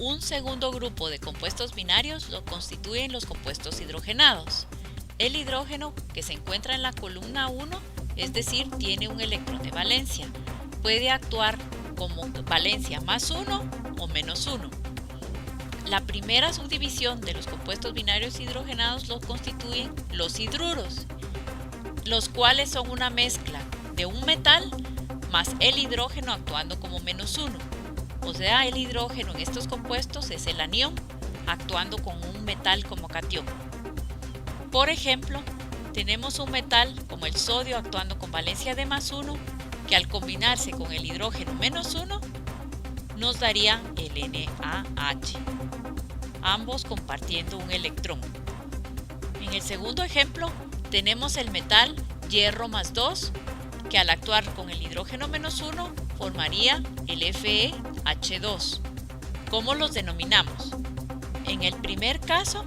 Un segundo grupo de compuestos binarios lo constituyen los compuestos hidrogenados. El hidrógeno que se encuentra en la columna 1, es decir, tiene un electrón de valencia, puede actuar como valencia más 1 o menos 1. La primera subdivisión de los compuestos binarios hidrogenados lo constituyen los hidruros, los cuales son una mezcla de un metal más el hidrógeno actuando como menos 1. O sea, el hidrógeno en estos compuestos es el anión actuando con un metal como catión. Por ejemplo, tenemos un metal como el sodio actuando con valencia de más 1, que al combinarse con el hidrógeno menos 1 nos daría el NaH, ambos compartiendo un electrón. En el segundo ejemplo tenemos el metal hierro más 2, que al actuar con el hidrógeno menos 1 formaría el FeH2. ¿Cómo los denominamos? En el primer caso,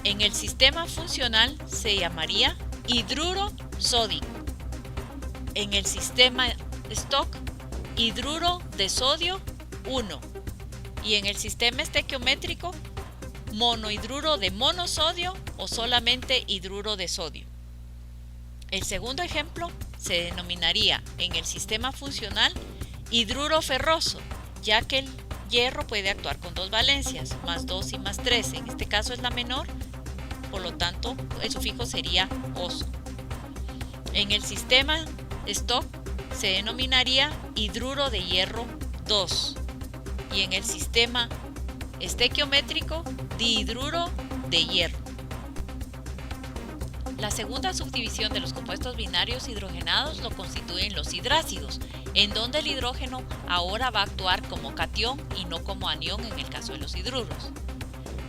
en el sistema funcional se llamaría hidruro sódico. En el sistema stock, hidruro de sodio 1. Y en el sistema estequiométrico, monohidruro de monosodio o solamente hidruro de sodio. El segundo ejemplo se denominaría en el sistema funcional hidruro ferroso, ya que el hierro puede actuar con dos valencias, más 2 y más 3. En este caso es la menor, por lo tanto el sufijo sería oso. En el sistema stock se denominaría hidruro de hierro 2 y en el sistema estequiométrico dihidruro de hierro. La segunda subdivisión de los compuestos binarios hidrogenados lo constituyen los hidrácidos, en donde el hidrógeno ahora va a actuar como catión y no como anión en el caso de los hidruros.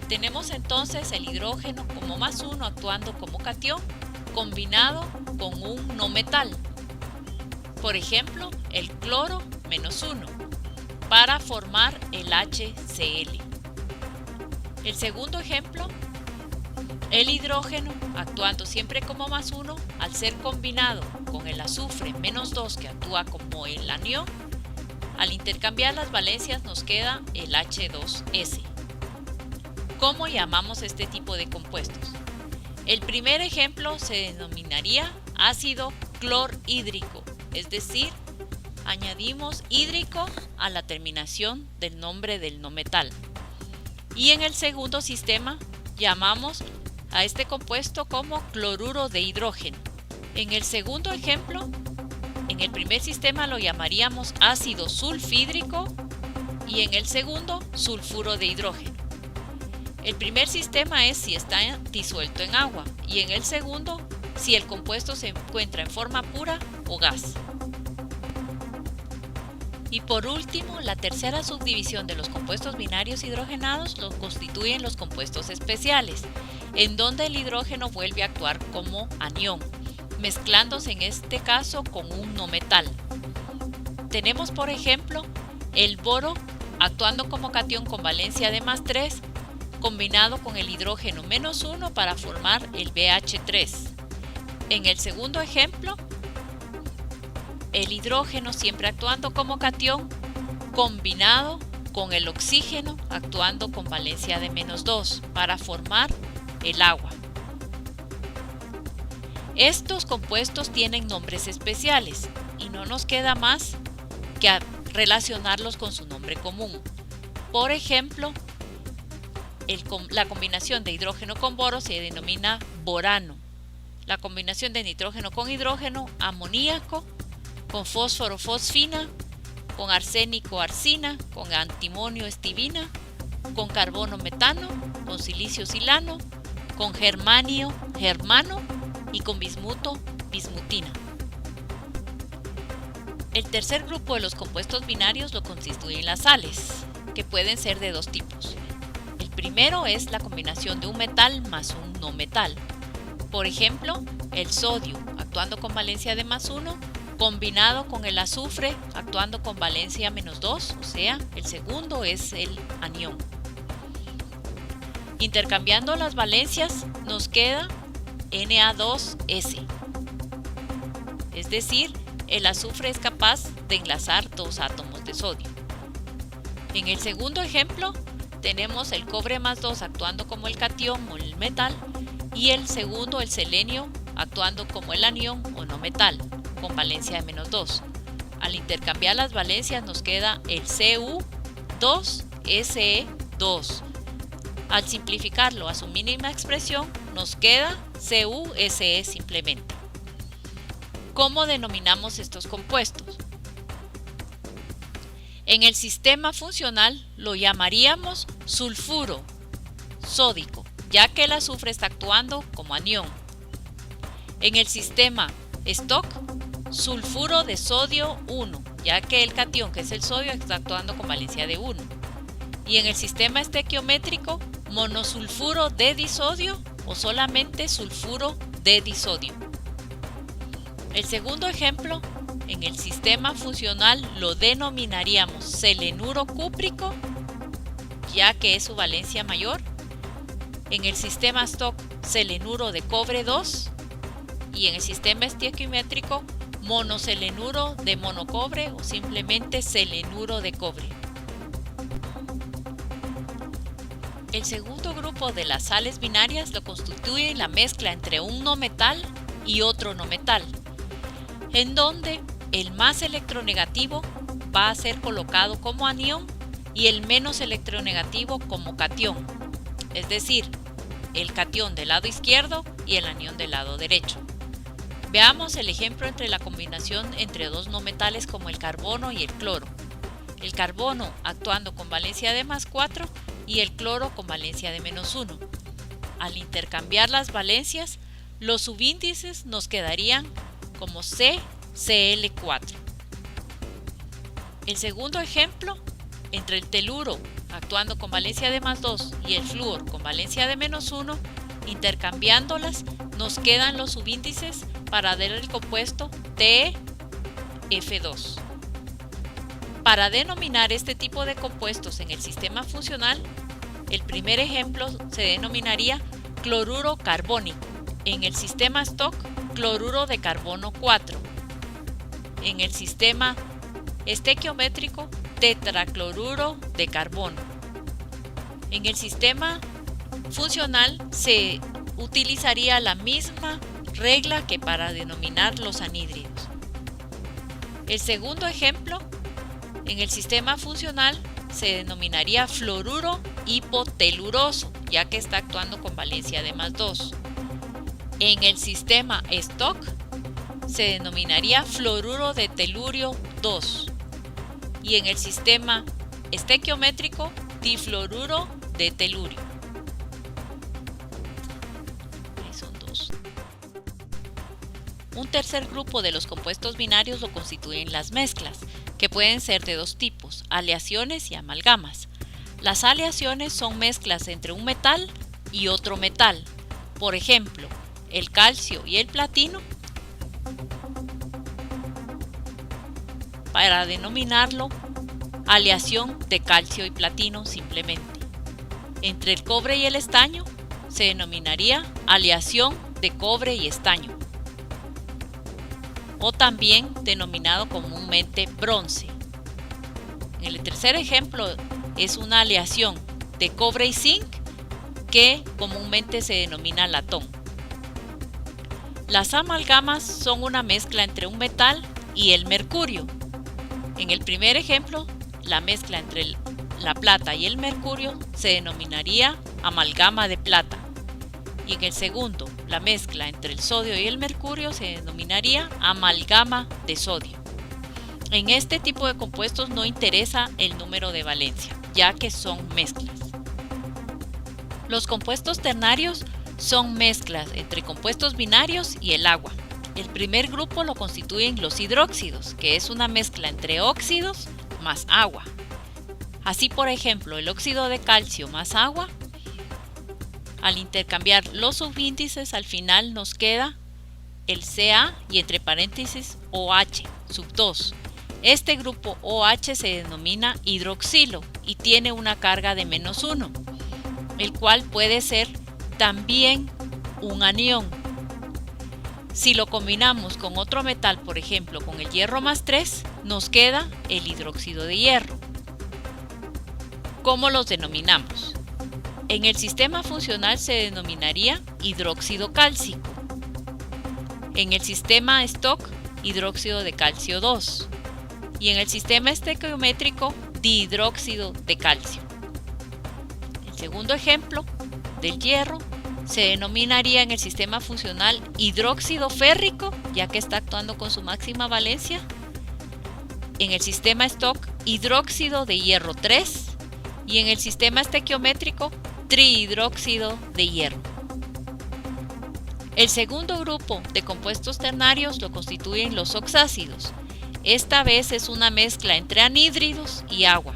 Tenemos entonces el hidrógeno como más 1 actuando como catión combinado con un no metal. Por ejemplo, el cloro menos 1 para formar el HCl. El segundo ejemplo, el hidrógeno actuando siempre como más 1 al ser combinado con el azufre menos 2 que actúa como el anión, al intercambiar las valencias nos queda el H2S. ¿Cómo llamamos este tipo de compuestos? El primer ejemplo se denominaría ácido clorhídrico, es decir, añadimos hídrico a la terminación del nombre del no metal. Y en el segundo sistema llamamos a este compuesto como cloruro de hidrógeno. En el segundo ejemplo, en el primer sistema lo llamaríamos ácido sulfhídrico y en el segundo sulfuro de hidrógeno. El primer sistema es si está disuelto en agua y en el segundo si el compuesto se encuentra en forma pura o gas. Y por último, la tercera subdivisión de los compuestos binarios hidrogenados lo constituyen los compuestos especiales, en donde el hidrógeno vuelve a actuar como anión, mezclándose en este caso con un no metal. Tenemos por ejemplo el boro actuando como catión con valencia de más 3, combinado con el hidrógeno menos 1 para formar el BH3. En el segundo ejemplo, el hidrógeno siempre actuando como catión, combinado con el oxígeno actuando con valencia de menos 2 para formar el agua. Estos compuestos tienen nombres especiales y no nos queda más que relacionarlos con su nombre común. Por ejemplo, la combinación de hidrógeno con boro se denomina borano. La combinación de nitrógeno con hidrógeno, amoníaco, con fósforo fosfina, con arsénico arsina, con antimonio estibina, con carbono metano, con silicio silano, con germanio germano y con bismuto bismutina. El tercer grupo de los compuestos binarios lo constituyen las sales, que pueden ser de dos tipos. El primero es la combinación de un metal más un no metal. Por ejemplo, el sodio actuando con valencia de más 1, combinado con el azufre actuando con valencia menos 2, o sea, el segundo es el anión. Intercambiando las valencias nos queda Na2S, es decir, el azufre es capaz de enlazar dos átomos de sodio. En el segundo ejemplo, tenemos el cobre más 2 actuando como el catión o el metal y el segundo, el selenio, actuando como el anión o no metal, con valencia de menos 2. Al intercambiar las valencias nos queda el Cu2Se2. Al simplificarlo a su mínima expresión nos queda CuSe simplemente. ¿Cómo denominamos estos compuestos? En el sistema funcional lo llamaríamos sulfuro sódico, ya que el azufre está actuando como anión. En el sistema Stock, sulfuro de sodio 1, ya que el catión, que es el sodio, está actuando con valencia de 1. Y en el sistema estequiométrico, monosulfuro de disodio o solamente sulfuro de disodio. El segundo ejemplo, en el sistema funcional lo denominaríamos selenuro cúprico, ya que es su valencia mayor. En el sistema Stock, selenuro de cobre 2. Y en el sistema estequiométrico, monoselenuro de monocobre o simplemente selenuro de cobre. El segundo grupo de las sales binarias lo constituye la mezcla entre un no metal y otro no metal, en donde el más electronegativo va a ser colocado como anión y el menos electronegativo como catión, es decir, el catión del lado izquierdo y el anión del lado derecho. Veamos el ejemplo entre la combinación entre dos no metales como el carbono y el cloro. El carbono actuando con valencia de más 4 y el cloro con valencia de menos 1. Al intercambiar las valencias, los subíndices nos quedarían como CCl4. El segundo ejemplo, entre el teluro actuando con valencia de más 2 y el flúor con valencia de menos 1, intercambiándolas nos quedan los subíndices para dar el compuesto TF2. Para denominar este tipo de compuestos en el sistema funcional, el primer ejemplo se denominaría cloruro carbónico. En el sistema Stock, cloruro de carbono 4. En el sistema estequiométrico, tetracloruro de carbono. En el sistema funcional se utilizaría la misma regla que para denominar los anhídridos. El segundo ejemplo, en el sistema funcional se denominaría fluoruro hipoteluroso, ya que está actuando con valencia de más 2. En el sistema Stock se denominaría fluoruro de telurio 2. Y en el sistema estequiométrico, difluoruro de telurio. Son dos. Un tercer grupo de los compuestos binarios lo constituyen las mezclas, que pueden ser de dos tipos, aleaciones y amalgamas. Las aleaciones son mezclas entre un metal y otro metal. Por ejemplo, el calcio y el platino, para denominarlo aleación de calcio y platino simplemente. Entre el cobre y el estaño se denominaría aleación de cobre y estaño, o también denominado comúnmente bronce. El tercer ejemplo es una aleación de cobre y zinc, que comúnmente se denomina latón. Las amalgamas son una mezcla entre un metal y el mercurio. En el primer ejemplo, la mezcla entre la plata y el mercurio se denominaría amalgama de plata. Y en el segundo, la mezcla entre el sodio y el mercurio se denominaría amalgama de sodio. En este tipo de compuestos no interesa el número de valencia, ya que son mezclas. Los compuestos ternarios son mezclas entre compuestos binarios y el agua. El primer grupo lo constituyen los hidróxidos, que es una mezcla entre óxidos más agua. Así, por ejemplo, el óxido de calcio más agua, al intercambiar los subíndices, al final nos queda el Ca y entre paréntesis OH, sub 2. Este grupo OH se denomina hidroxilo y tiene una carga de menos 1, el cual puede ser también un anión. Si lo combinamos con otro metal, por ejemplo con el hierro más 3, nos queda el hidróxido de hierro. ¿Cómo los denominamos? En el sistema funcional se denominaría hidróxido cálcico. En el sistema Stock, hidróxido de calcio 2. Y en el sistema estequiométrico, dihidróxido de calcio. El segundo ejemplo del hierro se denominaría en el sistema funcional hidróxido férrico, ya que está actuando con su máxima valencia. En el sistema Stock, hidróxido de hierro 3. Y en el sistema estequiométrico, trihidróxido de hierro. El segundo grupo de compuestos ternarios lo constituyen los oxácidos. Esta vez es una mezcla entre anhídridos y agua,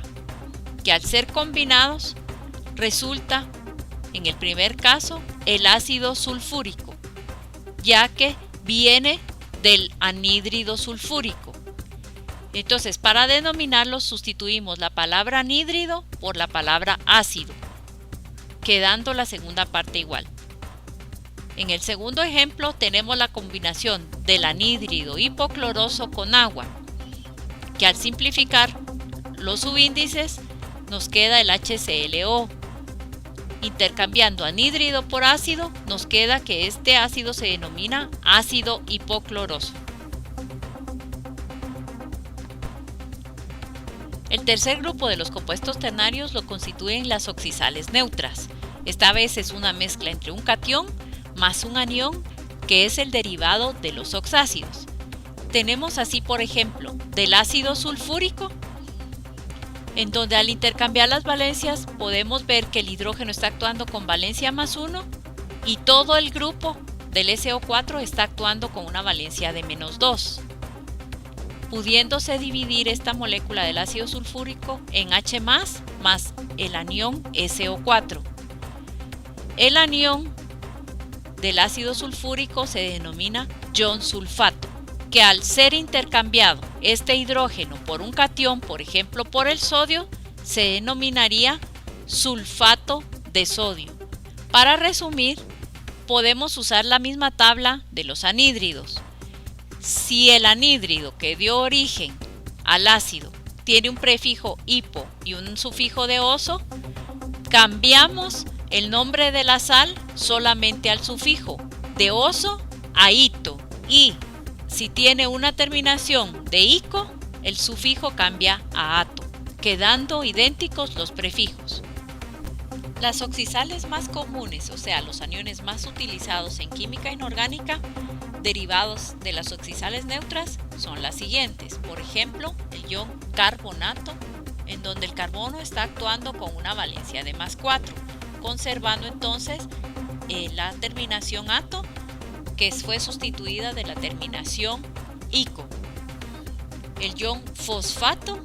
que al ser combinados resulta, en el primer caso, el ácido sulfúrico, ya que viene del anhídrido sulfúrico. Entonces, para denominarlos sustituimos la palabra anhídrido por la palabra ácido, quedando la segunda parte igual. En el segundo ejemplo tenemos la combinación del anhídrido hipocloroso con agua, que al simplificar los subíndices nos queda el HClO. Intercambiando anhídrido por ácido nos queda que este ácido se denomina ácido hipocloroso. El tercer grupo de los compuestos ternarios lo constituyen las oxisales neutras. Esta vez es una mezcla entre un catión más un anión, que es el derivado de los oxácidos. Tenemos así, por ejemplo, del ácido sulfúrico, en donde al intercambiar las valencias podemos ver que el hidrógeno está actuando con valencia +1 y todo el grupo del SO4 está actuando con una valencia de -2, pudiéndose dividir esta molécula del ácido sulfúrico en H+ más el anión SO4. El anión del ácido sulfúrico se denomina ion sulfato, que al ser intercambiado este hidrógeno por un catión, por ejemplo por el sodio, se denominaría sulfato de sodio. Para resumir, podemos usar la misma tabla de los anhídridos. Si el anhídrido que dio origen al ácido tiene un prefijo hipo y un sufijo de oso, cambiamos el nombre de la sal solamente al sufijo, de oso a ito, y si tiene una terminación de ico, el sufijo cambia a ato, quedando idénticos los prefijos. Las oxisales más comunes, o sea, los aniones más utilizados en química inorgánica, derivados de las oxisales neutras, son las siguientes. Por ejemplo, el ion carbonato, en donde el carbono está actuando con una valencia de +4, conservando entonces la terminación ato, que fue sustituida de la terminación ico. El ion fosfato,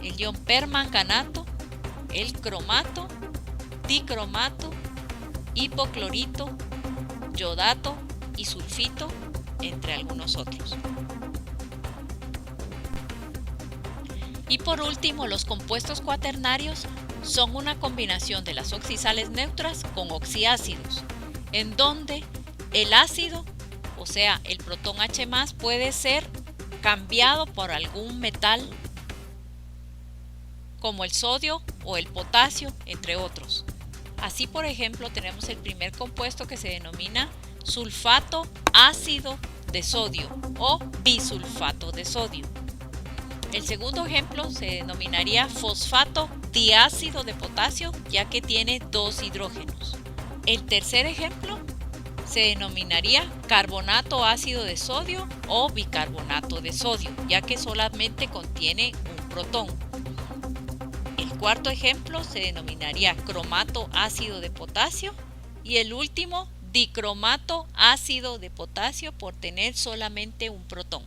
el ion permanganato, el cromato, dicromato, hipoclorito, yodato y sulfito, entre algunos otros. Y por último, los compuestos cuaternarios son una combinación de las oxisales neutras con oxiácidos, en donde el ácido, o sea, el protón H+, puede ser cambiado por algún metal como el sodio o el potasio, entre otros. Así, por ejemplo, tenemos el primer compuesto que se denomina sulfato ácido de sodio o bisulfato de sodio. El segundo ejemplo se denominaría fosfato diácido de potasio, ya que tiene 2 hidrógenos. El tercer ejemplo se denominaría carbonato ácido de sodio o bicarbonato de sodio, ya que solamente contiene un protón. El cuarto ejemplo se denominaría cromato ácido de potasio y el último dicromato ácido de potasio por tener solamente un protón.